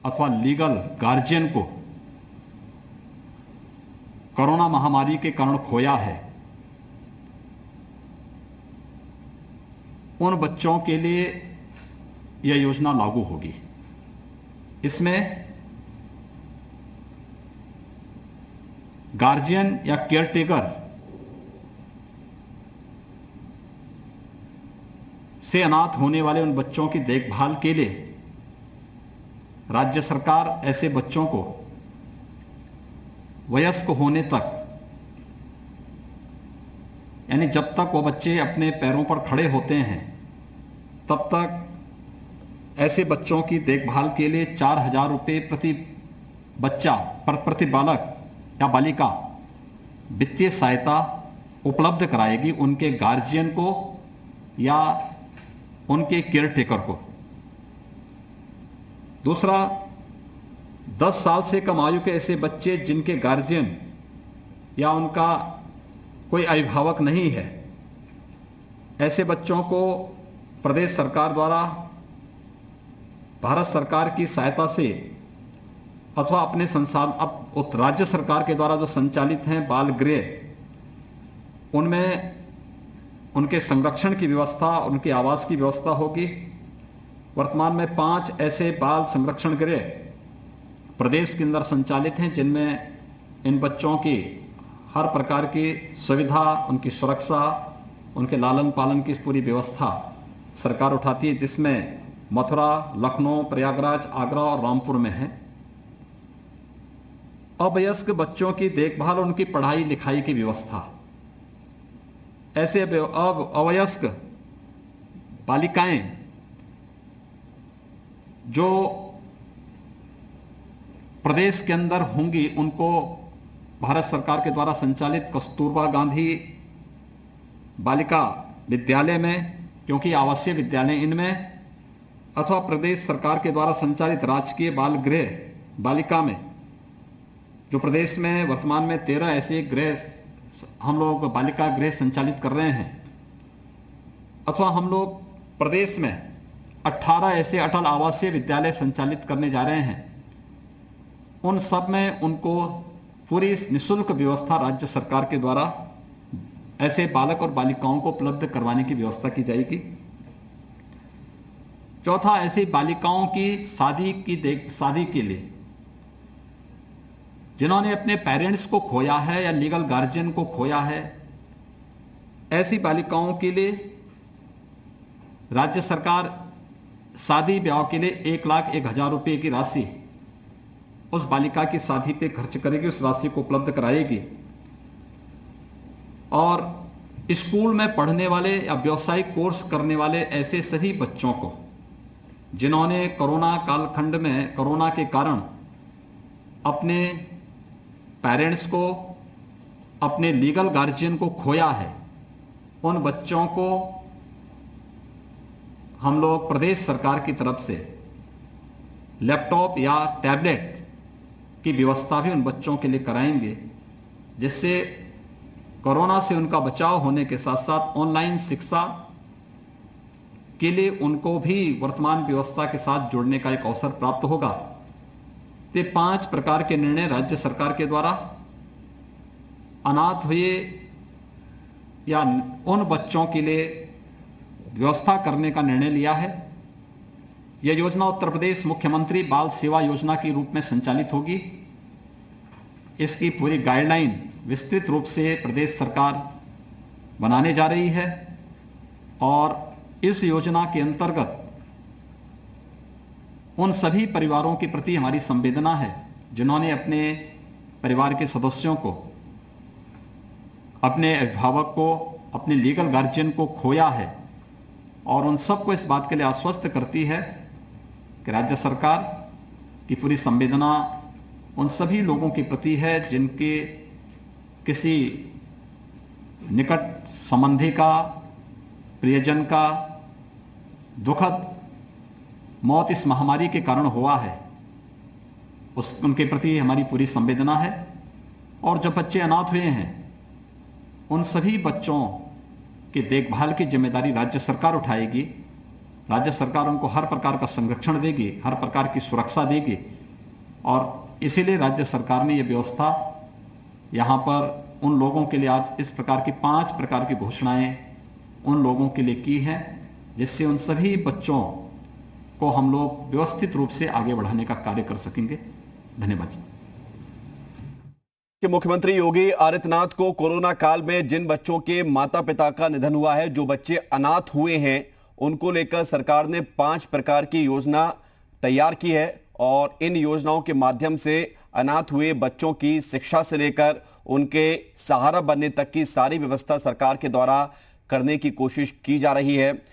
अथवा legal guardian को corona महामारी के कारण खोया है, उन बच्चों के लिए यह योजना लागू होगी। इसमें गार्जियन या केयरटेकर से अनाथ होने वाले उन बच्चों की देखभाल के लिए राज्य सरकार ऐसे बच्चों को वयस्क होने तक, यानी जब तक वो बच्चे अपने पैरों पर खड़े होते हैं तब तक ऐसे बच्चों की देखभाल के लिए 4,000 रुपये प्रति बच्चा प्रति बालक या बालिका वित्तीय सहायता उपलब्ध कराएगी उनके गार्जियन को या उनके केयरटेकर को। दूसरा, 10 साल से कम आयु के ऐसे बच्चे जिनके गार्जियन या उनका कोई अभिभावक नहीं है, ऐसे बच्चों को प्रदेश सरकार द्वारा भारत सरकार की सहायता से अथवा अपने संसाधन राज्य सरकार के द्वारा जो संचालित हैं बाल गृह, उनमें उनके संरक्षण की व्यवस्था, उनके आवास की व्यवस्था होगी। वर्तमान में 5 ऐसे बाल संरक्षण गृह प्रदेश के अंदर संचालित हैं जिनमें इन बच्चों की हर प्रकार की सुविधा, उनकी सुरक्षा, उनके लालन पालन की पूरी व्यवस्था सरकार उठाती है, जिसमें मथुरा, लखनऊ, प्रयागराज, आगरा और रामपुर में है। अवयस्क बच्चों की देखभाल और उनकी पढ़ाई लिखाई की व्यवस्था, ऐसे अवयस्क बालिकाएं जो प्रदेश के अंदर होंगी, उनको भारत सरकार के द्वारा संचालित कस्तूरबा गांधी बालिका विद्यालय में, क्योंकि आवासीय विद्यालय इनमें, अथवा प्रदेश सरकार के द्वारा संचालित राजकीय बाल गृह बालिका में, जो प्रदेश में वर्तमान में 13 ऐसे गृह हम लोग बालिका गृह संचालित कर रहे हैं, अथवा हम लोग प्रदेश में 18 ऐसे अटल आवासीय विद्यालय संचालित करने जा रहे हैं। उन सब में उनको पूरी निःशुल्क व्यवस्था राज्य सरकार के द्वारा ऐसे बालक और बालिकाओं को उपलब्ध करवाने की व्यवस्था की जाएगी। चौथा, ऐसी बालिकाओं की शादी के लिए जिन्होंने अपने पेरेंट्स को खोया है या लीगल गार्जियन को खोया है, ऐसी बालिकाओं के लिए राज्य सरकार शादी ब्याह के लिए 1,01,000 रुपये की राशि उस बालिका की शादी पे खर्च करेगी, उस राशि को उपलब्ध कराएगी। और स्कूल में पढ़ने वाले या व्यावसायिक कोर्स करने वाले ऐसे सभी बच्चों को जिन्होंने कोरोना कालखंड में कोरोना के कारण अपने पेरेंट्स को, अपने लीगल गार्जियन को खोया है, उन बच्चों को हम लोग प्रदेश सरकार की तरफ से लैपटॉप या टैबलेट की व्यवस्था भी उन बच्चों के लिए कराएंगे, जिससे कोरोना से उनका बचाव होने के साथ साथ ऑनलाइन शिक्षा के लिए उनको भी वर्तमान व्यवस्था के साथ जुड़ने का एक अवसर प्राप्त होगा। ये 5 प्रकार के निर्णय राज्य सरकार के द्वारा अनाथ हुए या उन बच्चों के लिए व्यवस्था करने का निर्णय लिया है। यह योजना उत्तर प्रदेश मुख्यमंत्री बाल सेवा योजना के रूप में संचालित होगी। इसकी पूरी गाइडलाइन विस्तृत रूप से प्रदेश सरकार बनाने जा रही है और इस योजना के अंतर्गत उन सभी परिवारों के प्रति हमारी संवेदना है जिन्होंने अपने परिवार के सदस्यों को, अपने अभिभावक को, अपने लीगल गार्जियन को खोया है, और उन सबको इस बात के लिए आश्वस्त करती है कि राज्य सरकार की पूरी संवेदना उन सभी लोगों के प्रति है जिनके किसी निकट संबंधी का, प्रियजन का दुखद मौत इस महामारी के कारण हुआ है। उनके प्रति हमारी पूरी संवेदना है। और जो बच्चे अनाथ हुए हैं उन सभी बच्चों की देखभाल की जिम्मेदारी राज्य सरकार उठाएगी। राज्य सरकार उनको हर प्रकार का संरक्षण देगी, हर प्रकार की सुरक्षा देगी। और इसीलिए राज्य सरकार ने यह व्यवस्था यहाँ पर उन लोगों के लिए आज इस प्रकार की 5 प्रकार की घोषणाएं उन लोगों के लिए की हैं, जिससे उन सभी बच्चों को हम लोग व्यवस्थित रूप से आगे बढ़ाने का कार्य कर सकेंगे। धन्यवाद। कि मुख्यमंत्री योगी आदित्यनाथ को कोरोना काल में जिन बच्चों के माता पिता का निधन हुआ है, जो बच्चे अनाथ हुए हैं, उनको लेकर सरकार ने 5 प्रकार की योजना तैयार की है और इन योजनाओं के माध्यम से अनाथ हुए बच्चों की शिक्षा से लेकर उनके सहारा बनने तक की सारी व्यवस्था सरकार के द्वारा करने की कोशिश की जा रही है।